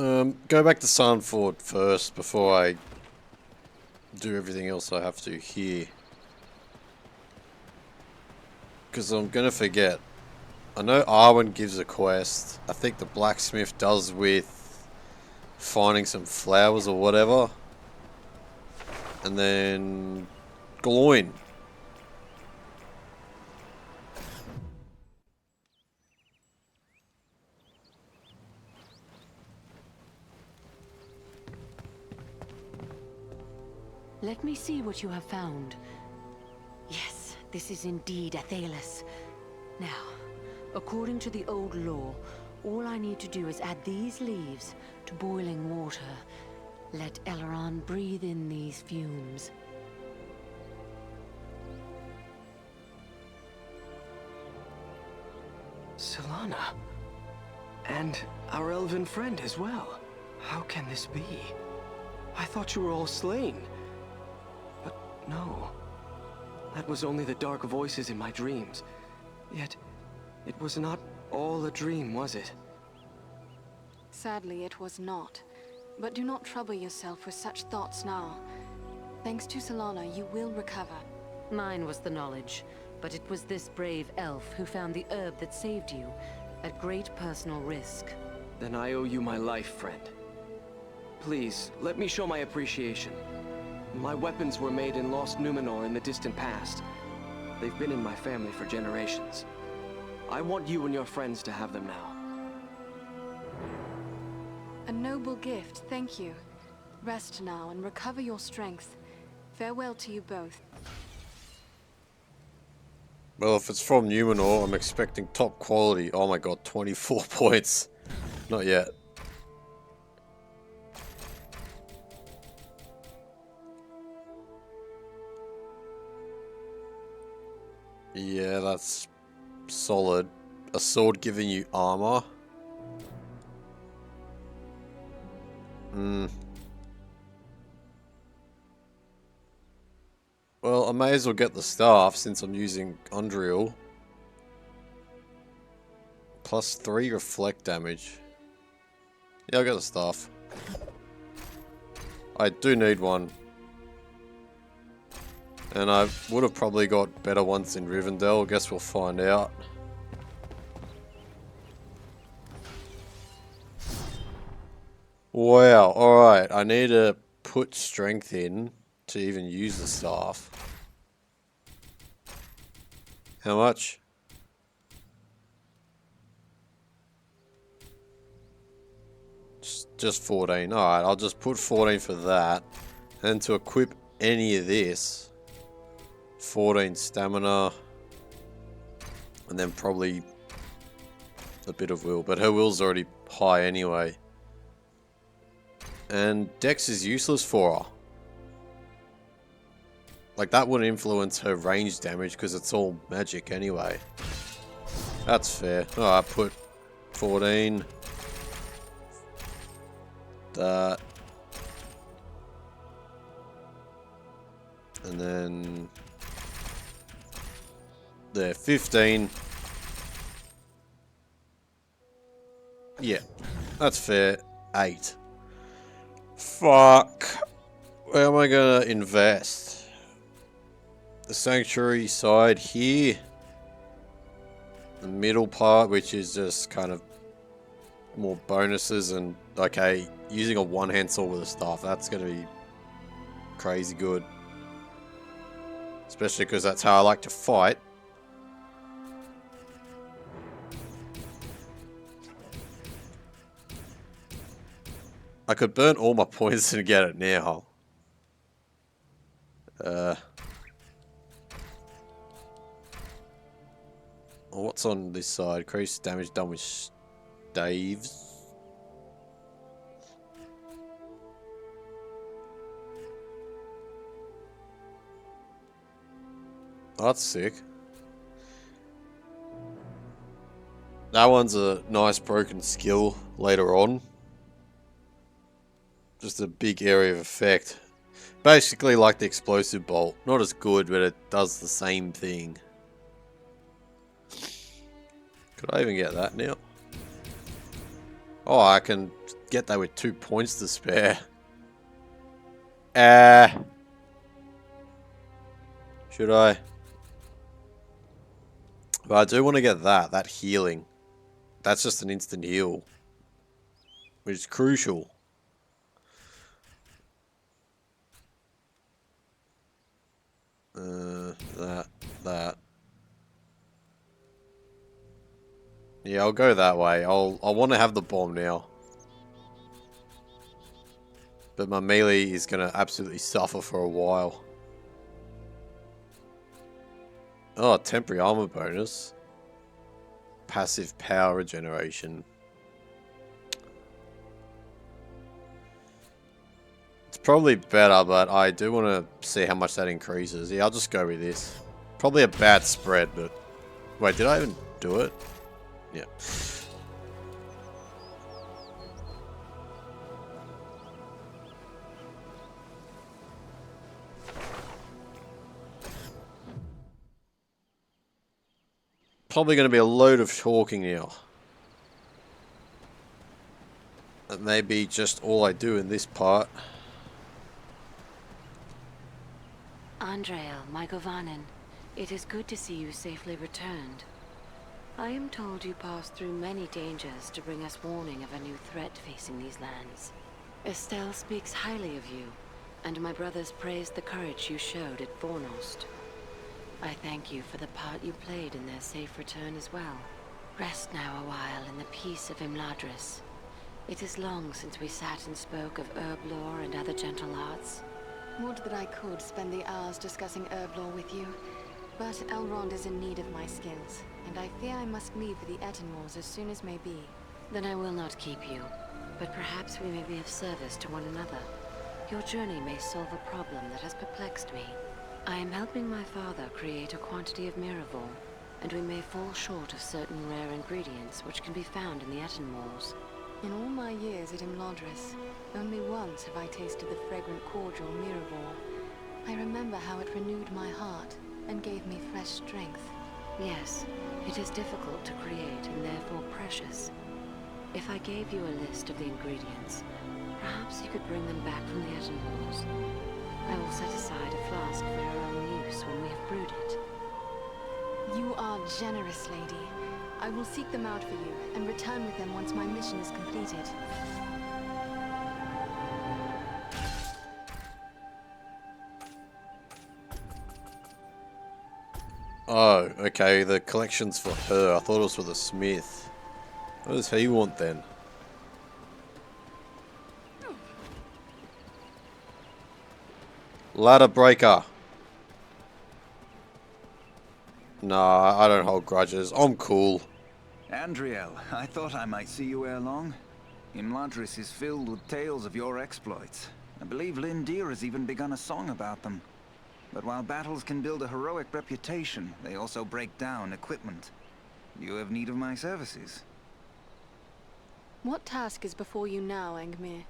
Go back to Sunford first before I do everything else I have to here. Because I'm gonna forget. I know Arwen gives a quest. I think the blacksmith does with finding some flowers or whatever. And then Gloin. Let me see what you have found. Yes, this is indeed Athelas. Now, according to the old law, all I need to do is add these leaves to boiling water. Let Elrond breathe in these fumes. Solana. And our elven friend as well. How can this be? I thought you were all slain. But no. That was only the dark voices in my dreams. Yet, it was not all a dream, was it? Sadly, it was not. But do not trouble yourself with such thoughts now. Thanks to Solana, you will recover. Mine was the knowledge, but it was this brave elf who found the herb that saved you, at great personal risk. Then I owe you my life, friend. Please, let me show my appreciation. My weapons were made in Lost Numenor in the distant past. They've been in my family for generations. I want you and your friends to have them now. A noble gift, thank you. Rest now and recover your strength. Farewell to you both. Well, if it's from Numenor, I'm expecting top quality. Oh my god, 24 points. Not yet. Yeah, that's solid. A sword giving you armor. Well, I may as well get the staff since I'm using Undriel. +3 reflect damage. Yeah, I'll get the staff. I do need one. And I would have probably got better ones in Rivendell. Guess we'll find out. Wow, alright. I need to put strength in to even use the staff. How much? Just 14. Alright, I'll just put 14 for that. And to equip any of this, 14 stamina. And then probably a bit of will. But her will's already high anyway. And Dex is useless for her. Like, that wouldn't influence her range damage because it's all magic anyway. That's fair. Alright, put 14. That. And then there, 15. Yeah, that's fair. 8. Fuck. Where am I gonna invest? The sanctuary side here. The middle part, which is just kind of more bonuses and, okay, using a one-hand sword with a staff, that's gonna be crazy good. Especially because that's how I like to fight. I could burn all my points and get it now. What's on this side? Increase damage done with staves. Oh, that's sick. That one's a nice broken skill later on. Just a big area of effect. Basically like the explosive bolt. Not as good, but it does the same thing. Could I even get that now? Oh, I can get that with 2 points to spare. Should I? But I do want to get that healing. That's just an instant heal, which is crucial. That. Yeah, I'll go that way. I want to have the bomb now. But my melee is going to absolutely suffer for a while. Oh, temporary armor bonus. Passive power regeneration. It's probably better, but I do want to see how much that increases. Yeah, I'll just go with this. Probably a bad spread, but... Wait, did I even do it? Yeah. Probably going to be a load of talking now. That may be just all I do in this part. Andreal, my Govanen, it is good to see you safely returned. I am told you passed through many dangers to bring us warning of a new threat facing these lands. Estelle speaks highly of you, and my brothers praised the courage you showed at Vornost. I thank you for the part you played in their safe return as well. Rest now a while in the peace of Imladris. It is long since we sat and spoke of herb lore and other gentle arts. Would that I could spend the hours discussing herb lore with you, but Elrond is in need of my skills, and I fear I must leave for the Etenmores as soon as may be. Then I will not keep you, but perhaps we may be of service to one another. Your journey may solve a problem that has perplexed me. I am helping my father create a quantity of Miraval, and we may fall short of certain rare ingredients which can be found in the Etenmores. In all my years at Imladris, only once have I tasted the fragrant cordial Miraval. I remember how it renewed my heart and gave me fresh strength. Yes, it is difficult to create and therefore precious. If I gave you a list of the ingredients, perhaps you could bring them back from the Etenmores. I will set aside a flask for your own use when we have brewed it. You are generous, lady. I will seek them out for you and return with them once my mission is completed. Oh, okay, the collection's for her. I thought it was for the smith. What does he want then? Ladder breaker. Nah, I don't hold grudges. I'm cool. Andriel, I thought I might see you ere long. Imladris is filled with tales of your exploits. I believe Lindir has even begun a song about them. But while battles can build a heroic reputation, they also break down equipment. You have need of my services. What task is before you now, Angmir?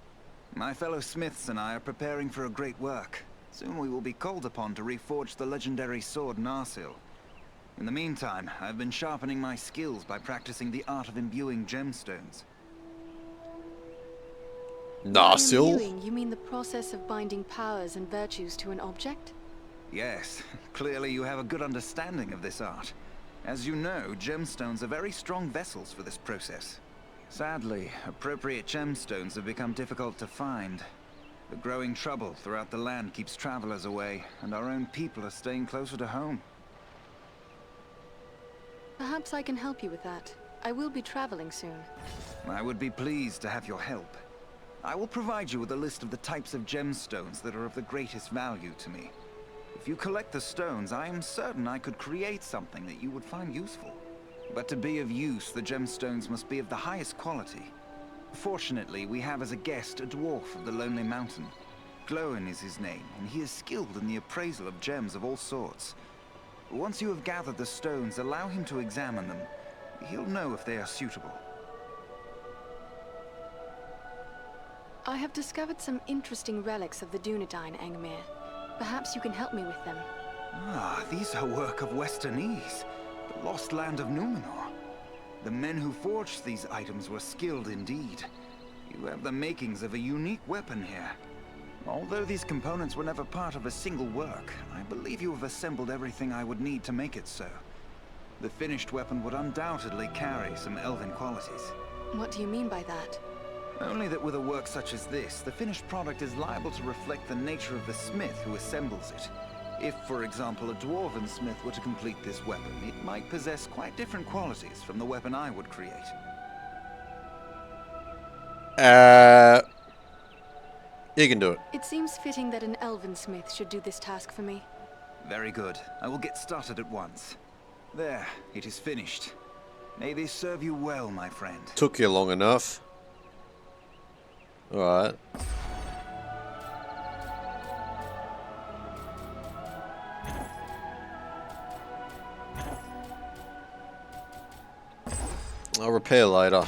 My fellow smiths and I are preparing for a great work. Soon we will be called upon to reforge the legendary sword Narsil. In the meantime, I've been sharpening my skills by practicing the art of imbuing gemstones. Narsil? Imbuing, you mean the process of binding powers and virtues to an object? Yes, clearly you have a good understanding of this art. As you know, gemstones are very strong vessels for this process. Sadly, appropriate gemstones have become difficult to find. The growing trouble throughout the land keeps travelers away, and our own people are staying closer to home. Perhaps I can help you with that. I will be traveling soon. I would be pleased to have your help. I will provide you with a list of the types of gemstones that are of the greatest value to me. If you collect the stones, I am certain I could create something that you would find useful. But to be of use, the gemstones must be of the highest quality. Fortunately, we have as a guest a dwarf of the Lonely Mountain. Glóin is his name, and he is skilled in the appraisal of gems of all sorts. Once you have gathered the stones, allow him to examine them. He'll know if they are suitable. I have discovered some interesting relics of the Dunedain, Angmir. Perhaps you can help me with them. Ah, these are work of Westernese, the lost land of Numenor. The men who forged these items were skilled indeed. You have the makings of a unique weapon here. Although these components were never part of a single work, I believe you have assembled everything I would need to make it so. The finished weapon would undoubtedly carry some elven qualities. What do you mean by that? Only that with a work such as this, the finished product is liable to reflect the nature of the smith who assembles it. If, for example, a dwarven smith were to complete this weapon, it might possess quite different qualities from the weapon I would create. You can do it. It seems fitting that an elven smith should do this task for me. Very good. I will get started at once. There, it is finished. May this serve you well, my friend. Took you long enough. Alright. I'll repair later.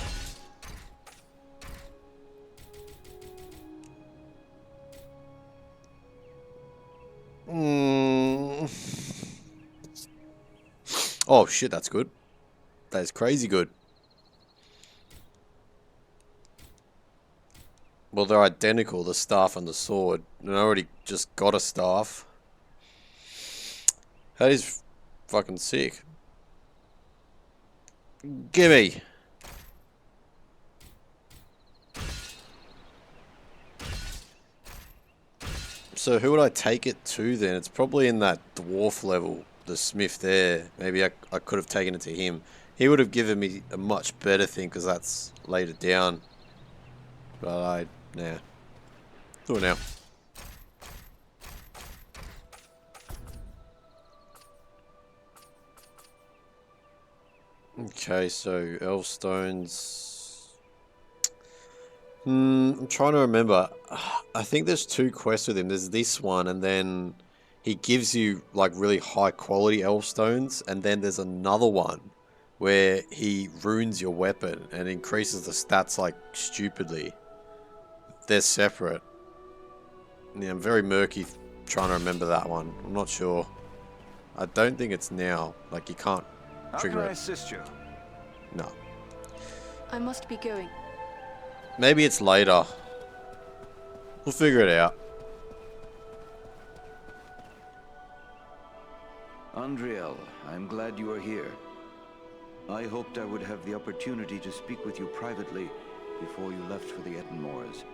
Oh shit, that's good. That is crazy good. Well, they're identical, the staff and the sword. And I already just got a staff. That is fucking sick. Gimme. So who would I take it to then? It's probably in that dwarf level, the smith there. Maybe I could have taken it to him. He would have given me a much better thing because that's later down. But nah. Do it now. Okay, so elf stones. I'm trying to remember. I think there's two quests with him. There's this one, and then he gives you like really high quality elf stones, and then there's another one where he ruins your weapon and increases the stats like stupidly. They're separate. Yeah, I'm very murky trying to remember that one. I'm not sure. I don't think it's now. Like you can't trigger How can I it. assist you? No. I must be going. Maybe it's later. We'll figure it out. Andriel, I'm glad you are here. I hoped I would have the opportunity to speak with you privately before you left for the Ettenmoors.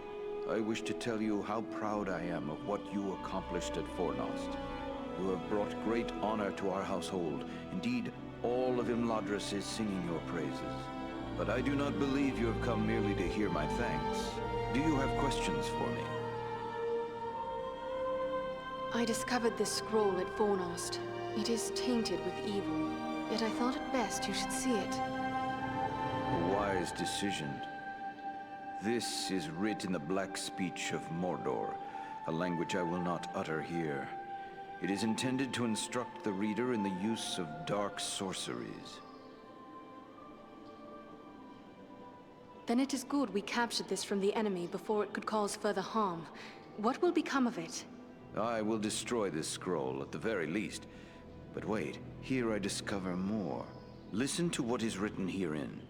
I wish to tell you how proud I am of what you accomplished at Fornost. You have brought great honor to our household. Indeed, all of Imladris is singing your praises. But I do not believe you have come merely to hear my thanks. Do you have questions for me? I discovered this scroll at Fornost. It is tainted with evil, yet I thought it best you should see it. A wise decision. This is writ in the black speech of Mordor, a language I will not utter here. It is intended to instruct the reader in the use of dark sorceries. Then it is good we captured this from the enemy before it could cause further harm. What will become of it? I will destroy this scroll at the very least. But wait, here I discover more. Listen to what is written herein.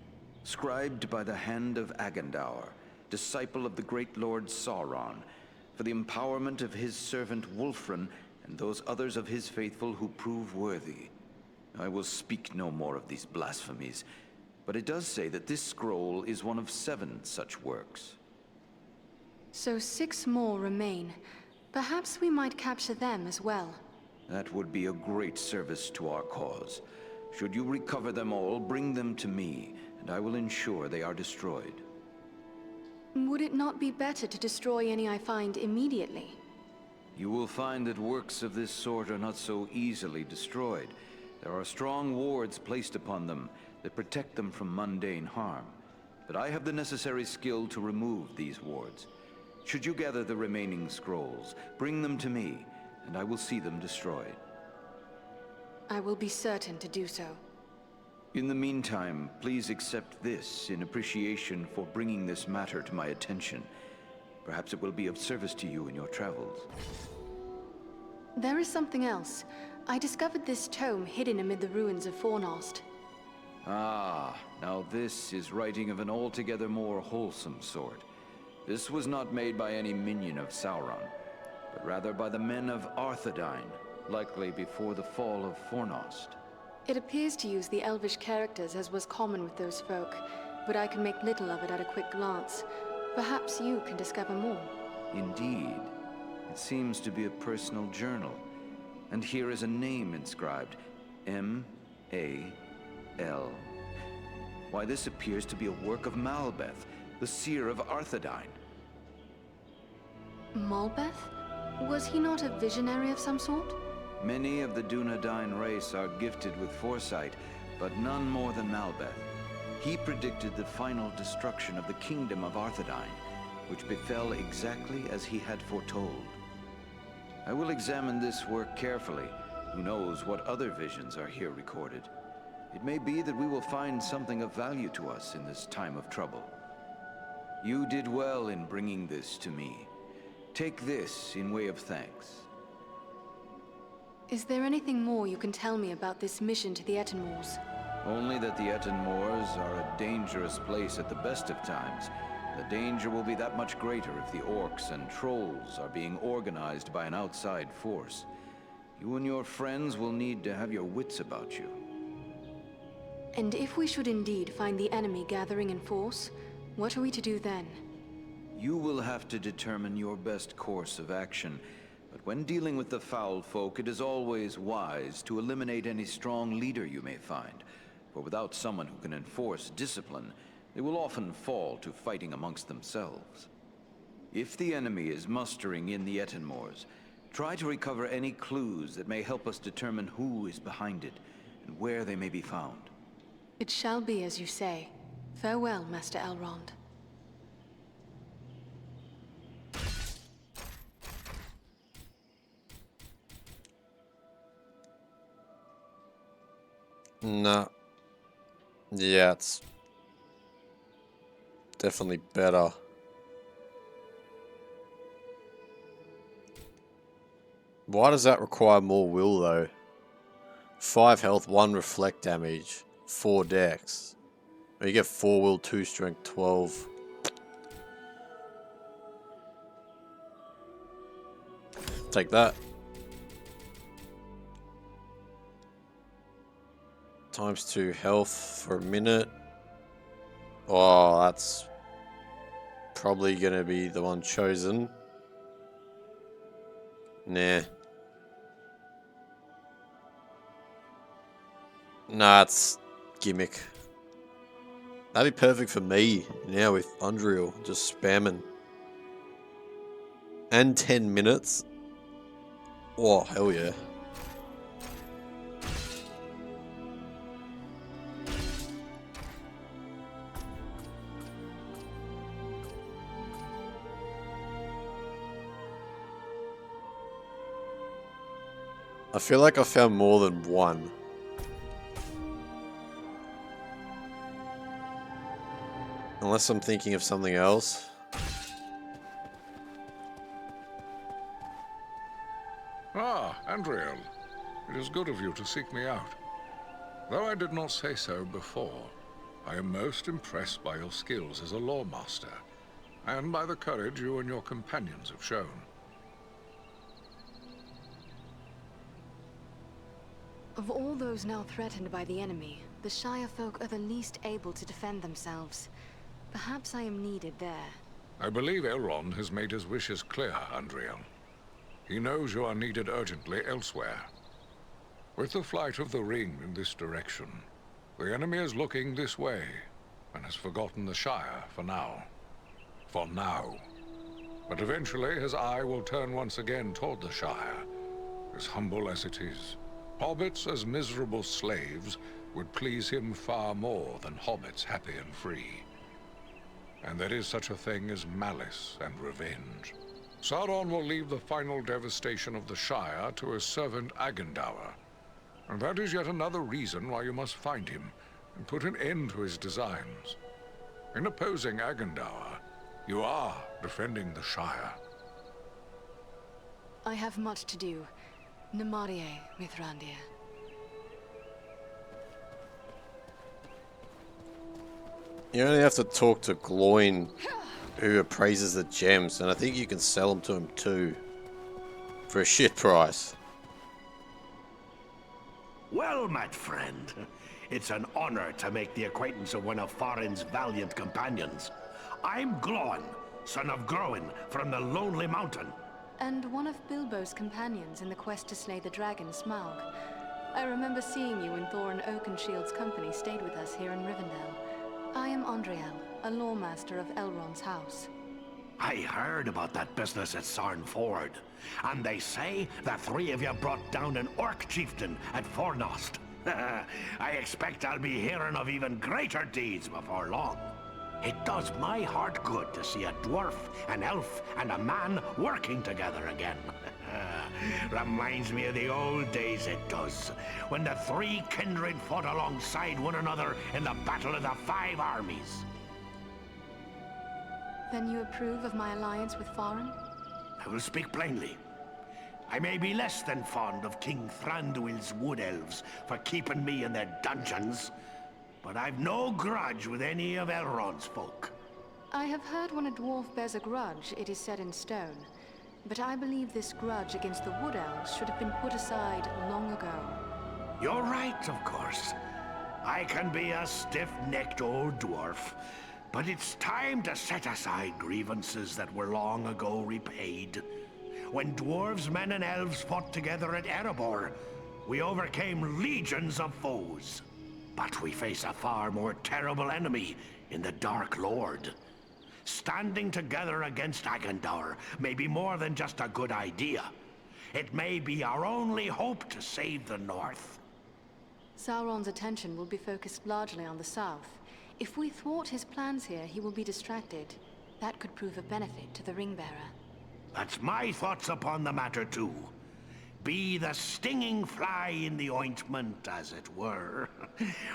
Scribed by the hand of Agandaur, disciple of the great Lord Sauron, for the empowerment of his servant Wulfrun and those others of his faithful who prove worthy. I will speak no more of these blasphemies, but it does say that this scroll is one of 7 such works. So 6 more remain. Perhaps we might capture them as well. That would be a great service to our cause. Should you recover them all, bring them to me, and I will ensure they are destroyed. Would it not be better to destroy any I find immediately? You will find that works of this sort are not so easily destroyed. There are strong wards placed upon them that protect them from mundane harm. But I have the necessary skill to remove these wards. Should you gather the remaining scrolls, bring them to me, and I will see them destroyed. I will be certain to do so. In the meantime, please accept this in appreciation for bringing this matter to my attention. Perhaps it will be of service to you in your travels. There is something else. I discovered this tome hidden amid the ruins of Fornost. Ah, now this is writing of an altogether more wholesome sort. This was not made by any minion of Sauron, but rather by the men of Arthedain, likely before the fall of Fornost. It appears to use the Elvish characters as was common with those folk, but I can make little of it at a quick glance. Perhaps you can discover more. Indeed. It seems to be a personal journal. And here is a name inscribed. M-A-L. Why, this appears to be a work of Malbeth, the seer of Arthedain. Malbeth? Was he not a visionary of some sort? Many of the Dunedain race are gifted with foresight, but none more than Malbeth. He predicted the final destruction of the kingdom of Arthedain, which befell exactly as he had foretold. I will examine this work carefully. Who knows what other visions are here recorded? It may be that we will find something of value to us in this time of trouble. You did well in bringing this to me. Take this in way of thanks. Is there anything more you can tell me about this mission to the Etenmoors? Only that the Etenmoors are a dangerous place at the best of times. The danger will be that much greater if the orcs and trolls are being organized by an outside force. You and your friends will need to have your wits about you. And if we should indeed find the enemy gathering in force, what are we to do then? You will have to determine your best course of action. But when dealing with the foul folk, it is always wise to eliminate any strong leader you may find. For without someone who can enforce discipline, they will often fall to fighting amongst themselves. If the enemy is mustering in the Etenmoors, try to recover any clues that may help us determine who is behind it and where they may be found. It shall be as you say. Farewell, Master Elrond. Nah. Yeah, it's definitely better. Why does that require more will though? 5 health, 1 reflect damage, 4 dex. You get 4 will, 2 strength, 12. Take that. Times 2 health for a minute. Oh, that's probably gonna be the one chosen. Nah. Nah, it's gimmick. That'd be perfect for me now with Undreal, just spamming. And 10 minutes. Oh, hell yeah. I feel like I found more than one. Unless I'm thinking of something else. Ah, Andriel. It is good of you to seek me out. Though I did not say so before, I am most impressed by your skills as a lawmaster, and by the courage you and your companions have shown. Of all those now threatened by the enemy, the Shire folk are the least able to defend themselves. Perhaps I am needed there. I believe Elrond has made his wishes clear, Andriel. He knows you are needed urgently elsewhere. With the flight of the ring in this direction, the enemy is looking this way, and has forgotten the Shire for now. For now. But eventually his eye will turn once again toward the Shire, as humble as it is. Hobbits as miserable slaves would please him far more than hobbits happy and free. And there is such a thing as malice and revenge. Sauron will leave the final devastation of the Shire to his servant Agendaur. And that is yet another reason why you must find him and put an end to his designs. In opposing Agendaur, you are defending the Shire. I have much to do. Namarie, Mithrandir. You only have to talk to Gloin who appraises the gems, and I think you can sell them to him too for a shit price. Well, my friend, it's an honor to make the acquaintance of one of Farin's valiant companions. I'm Glóin, son of Groin from the Lonely Mountain. And one of Bilbo's companions in the quest to slay the dragon Smaug. I remember seeing you when Thorin Oakenshield's company stayed with us here in Rivendell. I am Andriel, a lawmaster of Elrond's house. I heard about that business at Sarn Ford, and they say the three of you brought down an orc chieftain at Fornost. I expect I'll be hearing of even greater deeds before long. It does my heart good to see a dwarf, an elf, and a man working together again. Reminds me of the old days, it does, when the three kindred fought alongside one another in the Battle of the Five Armies. Then you approve of my alliance with Farin? I will speak plainly. I may be less than fond of King Thranduil's wood elves for keeping me in their dungeons, but I've no grudge with any of Elrond's folk. I have heard when a dwarf bears a grudge, it is set in stone. But I believe this grudge against the Wood Elves should have been put aside long ago. You're right, of course. I can be a stiff-necked old dwarf, but it's time to set aside grievances that were long ago repaid. When dwarves, men, and elves fought together at Erebor, we overcame legions of foes. But we face a far more terrible enemy in the Dark Lord. Standing together against Agandaur may be more than just a good idea. It may be our only hope to save the North. Sauron's attention will be focused largely on the south. If we thwart his plans here, he will be distracted. That could prove a benefit to the Ringbearer. That's my thoughts upon the matter too. Be the stinging fly in the ointment, as it were.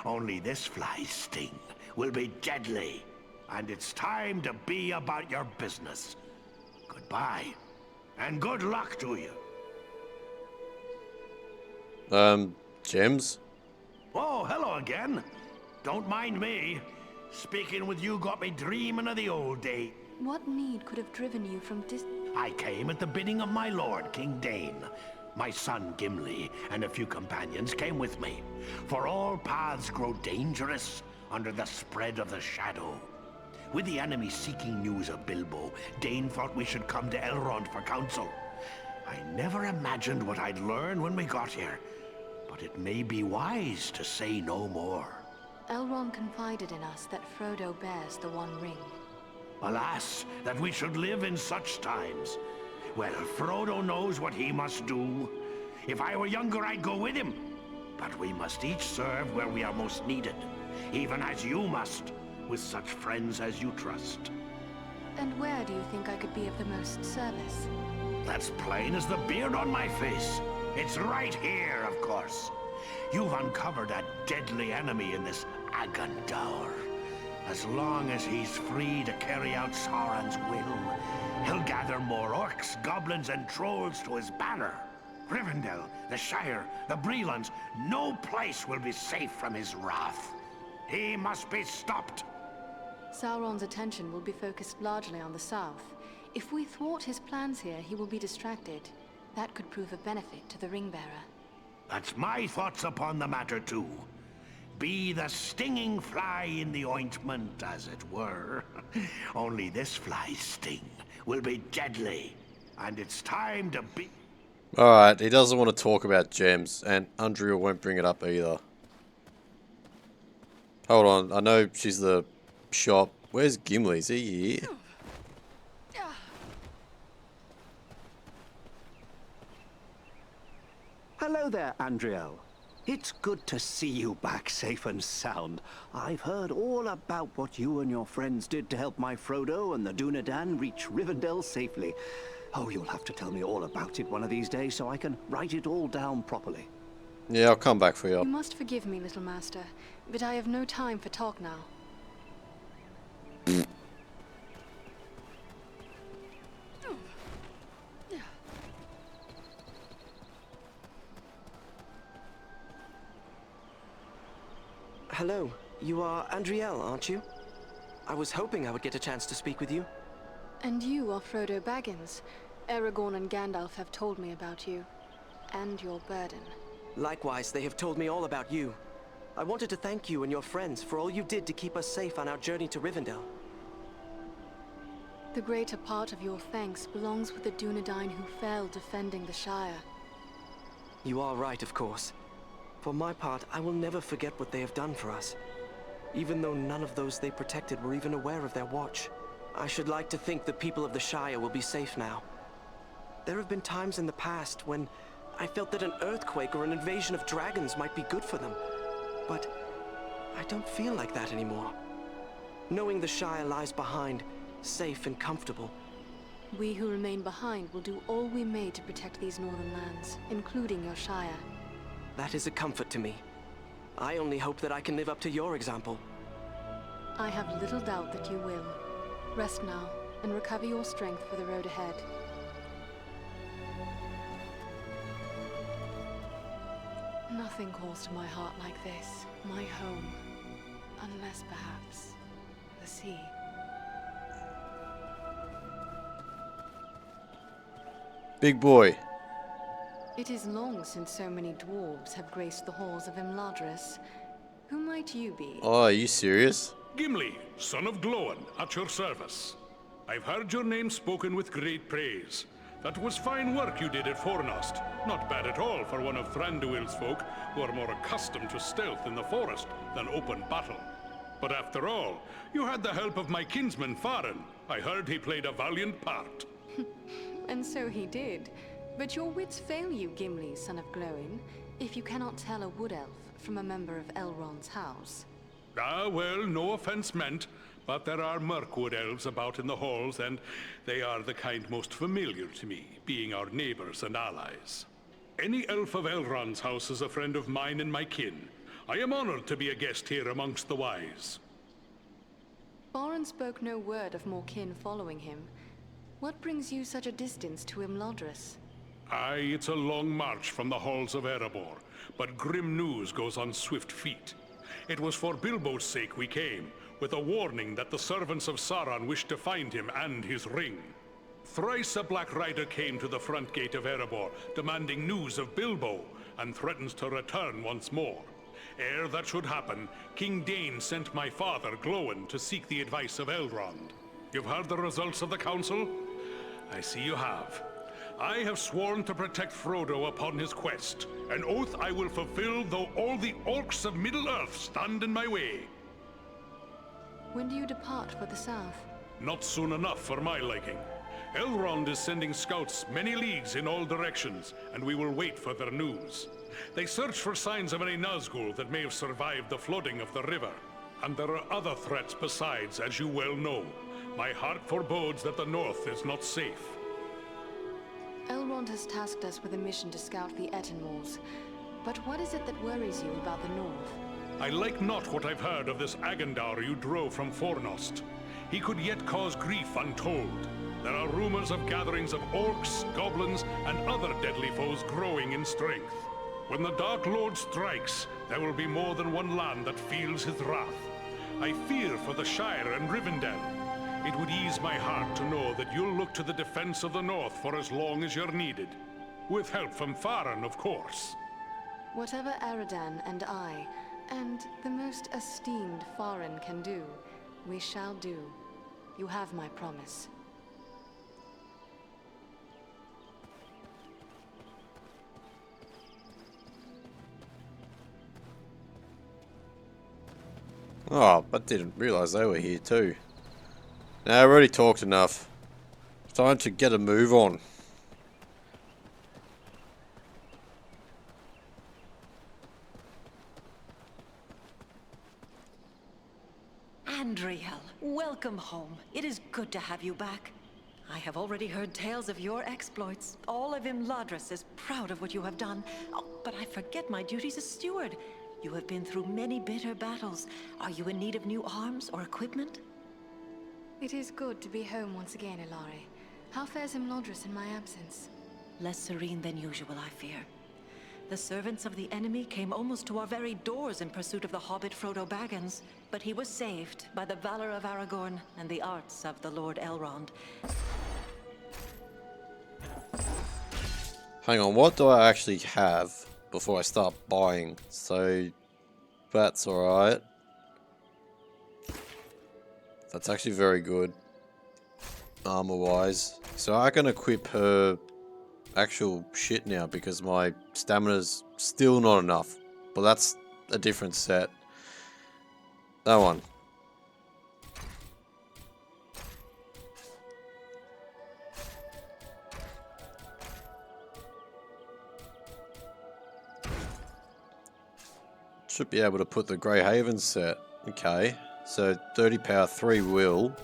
Only this fly's sting will be deadly. And it's time to be about your business. Goodbye, and good luck to you. Gems? Oh, hello again. Don't mind me. Speaking with you got me dreaming of the old day. What need could have driven you from I came at the bidding of my lord, King Dane. My son Gimli and a few companions came with me. For all paths grow dangerous under the spread of the shadow. With the enemy seeking news of Bilbo, Dane thought we should come to Elrond for counsel. I never imagined what I'd learn when we got here, but it may be wise to say no more. Elrond confided in us that Frodo bears the One Ring. Alas, that we should live in such times. Well, Frodo knows what he must do. If I were younger, I'd go with him. But we must each serve where we are most needed, even as you must, with such friends as you trust. And where do you think I could be of the most service? That's plain as the beard on my face. It's right here, of course. You've uncovered a deadly enemy in this Agandaur. As long as he's free to carry out Sauron's will, he'll gather more orcs, goblins, and trolls to his banner. Rivendell, the Shire, the Brelons, no place will be safe from his wrath. He must be stopped. Sauron's attention will be focused largely on the south. If we thwart his plans here, he will be distracted. That could prove a benefit to the Ringbearer. That's my thoughts upon the matter too. Be the stinging fly in the ointment, as it were. Only this fly's sting will be deadly, and it's time to be... Alright, he doesn't want to talk about gems, and Andrea won't bring it up either. Hold on, I know she's the shop. Where's Gimli? Is he here? Hello there, Andriel. It's good to see you back safe and sound. I've heard all about what you and your friends did to help my Frodo and the Dunedain reach Rivendell safely. Oh, you'll have to tell me all about it one of these days so I can write it all down properly. Yeah, I'll come back for you. You must forgive me, little master, but I have no time for talk now. Hello, you are Andriel, aren't you? I was hoping I would get a chance to speak with you. And you are Frodo Baggins. Aragorn and Gandalf have told me about you. And your burden. Likewise, they have told me all about you. I wanted to thank you and your friends for all you did to keep us safe on our journey to Rivendell. The greater part of your thanks belongs with the Dunedain who fell defending the Shire. You are right, of course. For my part, I will never forget what they have done for us. Even though none of those they protected were even aware of their watch. I should like to think the people of the Shire will be safe now. There have been times in the past when I felt that an earthquake or an invasion of dragons might be good for them. But I don't feel like that anymore. Knowing the Shire lies behind, safe and comfortable. We who remain behind will do all we may to protect these northern lands, including your Shire. That is a comfort to me. I only hope that I can live up to your example. I have little doubt that you will. Rest now, and recover your strength for the road ahead. Nothing calls to my heart like this, my home. Unless perhaps the sea. Big boy. It is long since so many dwarves have graced the halls of Imladris. Who might you be? Oh, are you serious? Gimli, son of Glóin, at your service. I've heard your name spoken with great praise. That was fine work you did at Fornost. Not bad at all for one of Thranduil's folk, who are more accustomed to stealth in the forest than open battle. But after all, you had the help of my kinsman Farin. I heard he played a valiant part. And so he did. But your wits fail you, Gimli, son of Glóin, if you cannot tell a wood elf from a member of Elrond's house. Ah, well, no offense meant, but there are Mirkwood elves about in the halls, and they are the kind most familiar to me, being our neighbors and allies. Any elf of Elrond's house is a friend of mine and my kin. I am honored to be a guest here amongst the wise. Farin spoke no word of more kin following him. What brings you such a distance to Imladris? Aye, it's a long march from the halls of Erebor, but grim news goes on swift feet. It was for Bilbo's sake we came, with a warning that the servants of Sauron wished to find him and his ring. Thrice a Black Rider came to the front gate of Erebor, demanding news of Bilbo, and threatens to return once more. Ere that should happen, King Dain sent my father, Glóin, to seek the advice of Elrond. You've heard the results of the council? I see you have. I have sworn to protect Frodo upon his quest, an oath I will fulfill though all the orcs of Middle-earth stand in my way. When do you depart for the south? Not soon enough for my liking. Elrond is sending scouts many leagues in all directions, and we will wait for their news. They search for signs of any Nazgul that may have survived the flooding of the river. And there are other threats besides, as you well know. My heart forebodes that the north is not safe. Elrond has tasked us with a mission to scout the Etenmoors. But what is it that worries you about the north? I like not what I've heard of this Agendaur you drove from Fornost. He could yet cause grief untold. There are rumors of gatherings of orcs, goblins, and other deadly foes growing in strength. When the Dark Lord strikes, there will be more than one land that feels his wrath. I fear for the Shire and Rivendell. It would ease my heart to know that you'll look to the defense of the North for as long as you're needed. With help from Farin, of course. Whatever Aradan and I, and the most esteemed Farin can do, we shall do. You have my promise. Oh, I didn't realize they were here too. Now, I've already talked enough. It's time to get a move on. Andriel, welcome home. It is good to have you back. I have already heard tales of your exploits. All of Imladris is proud of what you have done. Oh, but I forget my duties as steward. You have been through many bitter battles. Are you in need of new arms or equipment? It is good to be home once again, Ilari. How fares Imladris in my absence? Less serene than usual, I fear. The servants of the enemy came almost to our very doors in pursuit of the hobbit Frodo Baggins, but he was saved by the valor of Aragorn and the arts of the Lord Elrond. Hang on, what do I actually have before I start buying? So, that's alright. That's actually very good. Armor-wise. So I can equip her actual shit now because my stamina's still not enough. But that's a different set. That one. Should be able to put the Greyhaven set. Okay. So 30 power, 3 will.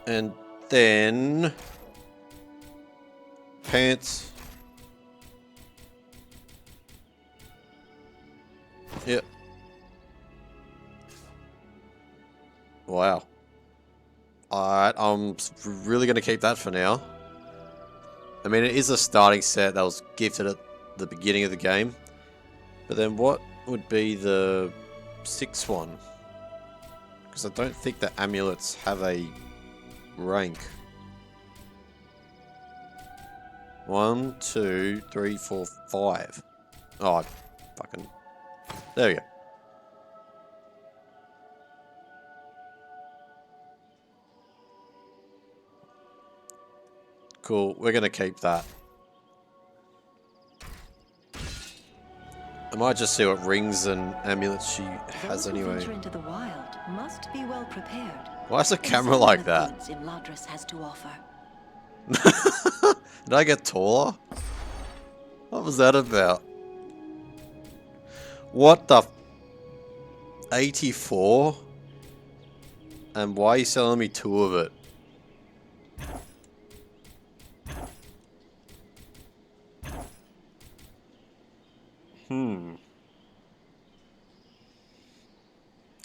And then pants. Yep. Wow. Alright, I'm really going to keep that for now. I mean, it is a starting set that was gifted at the beginning of the game. But then what would be the 6th one? Because I don't think the amulets have a rank. 1, 2, 3, 4, 5. Oh, fucking... There we go. Cool, we're gonna keep that. I might just see what rings and amulets she has Those who anyway. venture into the wild must be well prepared. Why is the Consider camera like the that? goods Imladris has to offer. Did I get taller? What was that about? What the... 84? And why are you selling me 2 of it?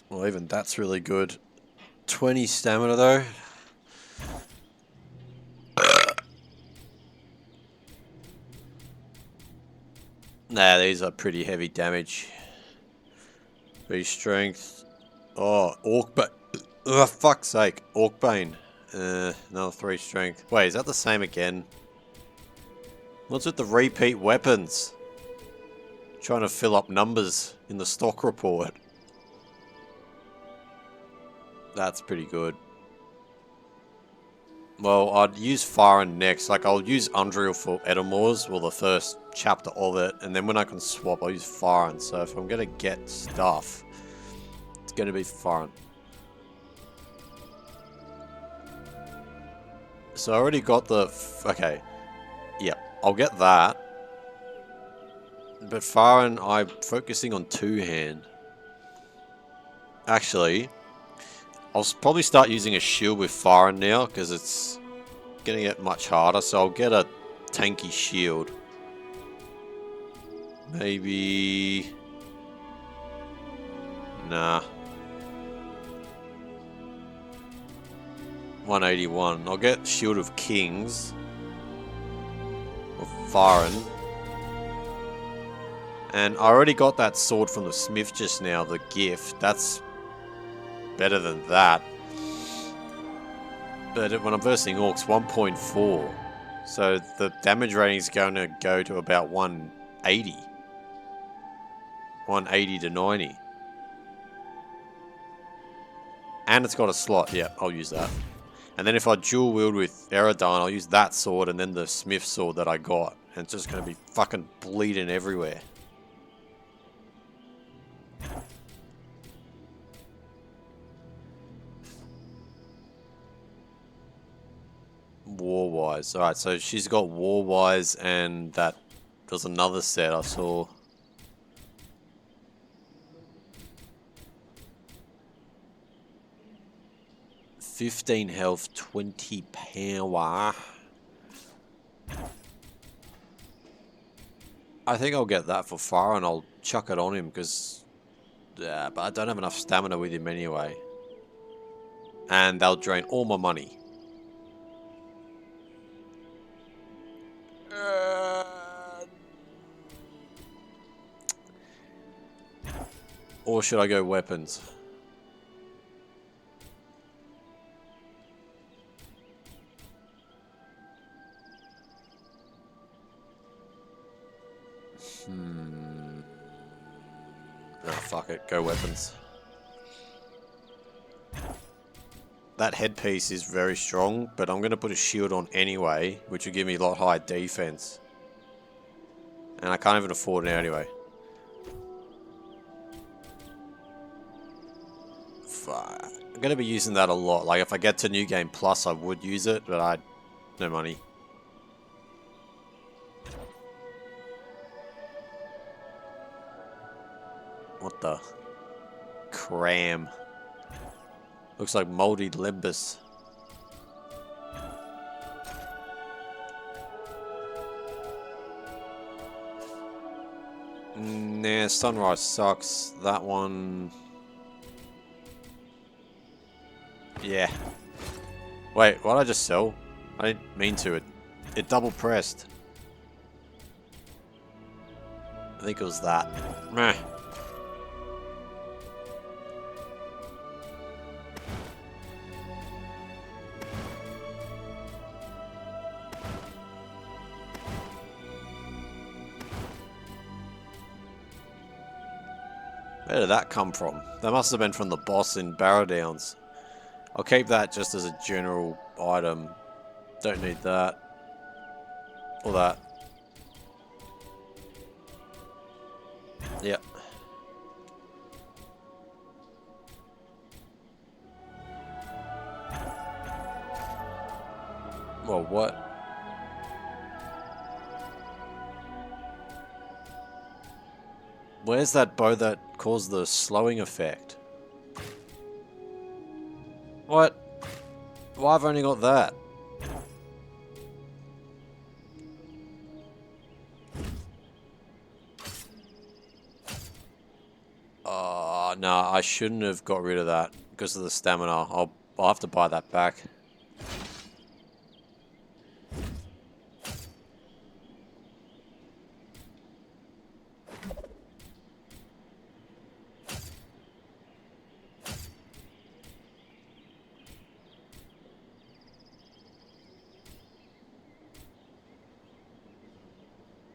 Well, even that's really good. 20 stamina though. Nah, these are pretty heavy damage. 3 strength. Oh, Orcbane. Oh, fuck's sake. Orcbane. Another 3 strength. Wait, is that the same again? What's with the repeat weapons? Trying to fill up numbers in the stock report. That's pretty good. Well, I'd use Farin next. Like, I'll use Undriel for Edelmors, well, the first chapter of it, and then when I can swap, I'll use Farin. So if I'm gonna get stuff, it's gonna be Farin. So I already got the... okay. Yep, I'll get that. But Farin, I'm focusing on 2-hand. Actually... I'll probably start using a shield with Farin now, because it's going to get much harder, so I'll get a tanky shield. Maybe... nah. 181. I'll get Shield of Kings. Or Farin. And I already got that sword from the smith just now, the gift. That's... better than that. But when I'm versing orcs, 1.4. So the damage rating is going to go to about 180. 180 to 90. And it's got a slot. Yeah, I'll use that. And then if I dual wield with Eredin, I'll use that sword and then the smith sword that I got. And it's just going to be fucking bleeding everywhere. Warwise. Alright, so she's got Warwise and that was another set I saw. $15 health, 20 power. I think I'll get that for far and I'll chuck it on him because... yeah, but I don't have enough stamina with him anyway. And they'll drain all my money. Or should I go weapons? Oh, fuck it. Go weapons. That headpiece is very strong, but I'm going to put a shield on anyway, which will give me a lot higher defense. And I can't even afford it anyway. Fuck. I'm going to be using that a lot. Like, if I get to New Game Plus, I would use it, but I... no money. What the? Cram. Looks like moldy limbus. Nah, sunrise sucks. That one... yeah. Wait, what did I just sell? I didn't mean to. It double pressed. I think it was that. Meh. Where did that come from? That must have been from the boss in Barrow Downs. I'll keep that just as a general item. Don't need that. Or that. Yep. Well, what? Where's that bow that caused the slowing effect? What? Why have I only got that? Oh, no, I shouldn't have got rid of that because of the stamina. I'll have to buy that back.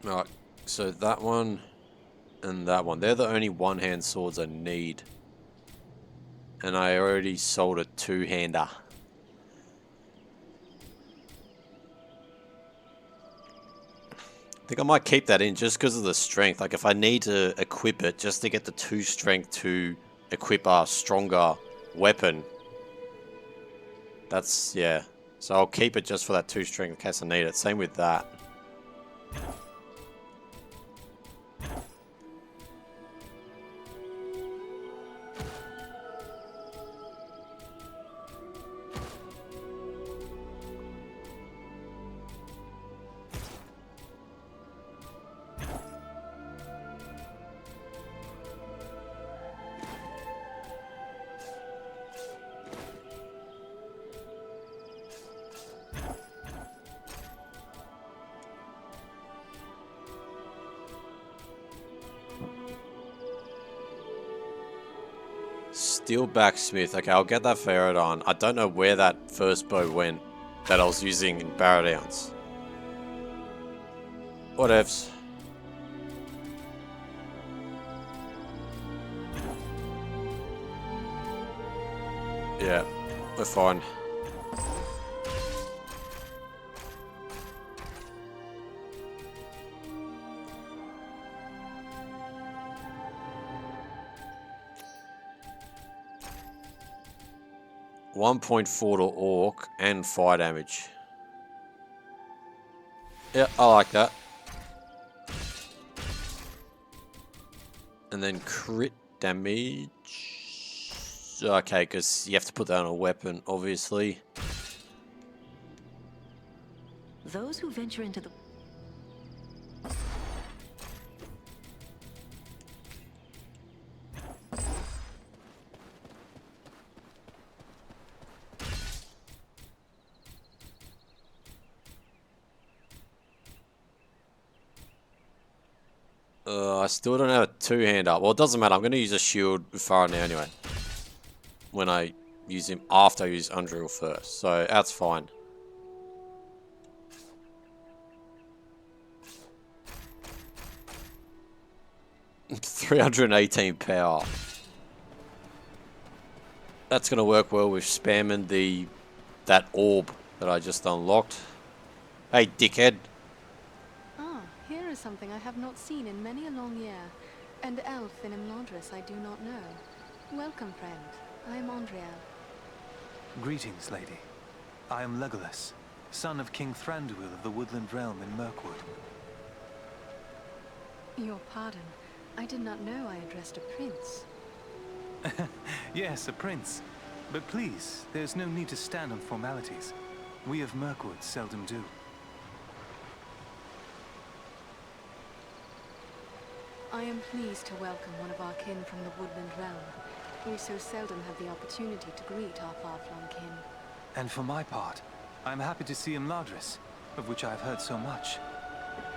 Right, so that one and that one, they're the only one-hand swords I need. And I already sold a two-hander. I think I might keep that in just because of the strength. Like if I need to equip it just to get the 2 strength to equip a stronger weapon. That's, yeah. So I'll keep it just for that 2 strength in case I need it. Same with that. Steel Backsmith. Okay, I'll get that for Eridon. I don't know where that first bow went that I was using in Barrow Downs. Whatevs. Yeah, we're fine. .4 to Orc and fire damage. Yeah, I like that. And then crit damage. Okay, because you have to put that on a weapon, obviously. Those who venture into the... I still don't have a two-hand up. Well, it doesn't matter. I'm going to use a shield with Farah now anyway. When I use him after I use Undriel first. So that's fine. $318 power. That's going to work well with spamming that orb that I just unlocked. Hey, dickhead. Ah, here is something I have not seen in many a long year. An elf in Imladris I do not know. Welcome, friend. I am Andriel. Greetings, lady. I am Legolas, son of King Thranduil of the Woodland Realm in Mirkwood. Your pardon. I did not know I addressed a prince. Yes, a prince. But please, there's no need to stand on formalities. We of Mirkwood seldom do. I am pleased to welcome one of our kin from the Woodland Realm. We so seldom have the opportunity to greet our far-flung kin. And for my part, I'm happy to see Imladris, of which I've heard so much.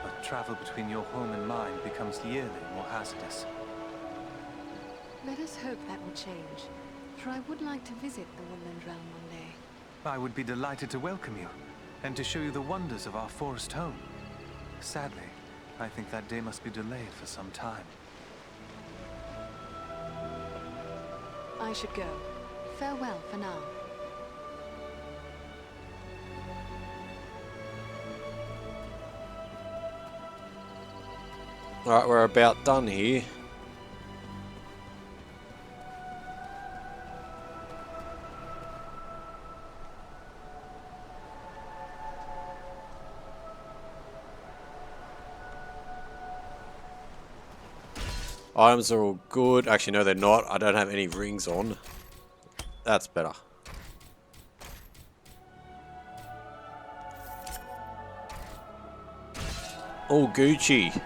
But travel between your home and mine becomes yearly more hazardous. Let us hope that will change, for I would like to visit the Woodland Realm one day. I would be delighted to welcome you, and to show you the wonders of our forest home. Sadly, I think that day must be delayed for some time. I should go. Farewell for now. Alright, we're about done here. Items are all good. Actually, no, they're not. I don't have any rings on. That's better. All Gucci.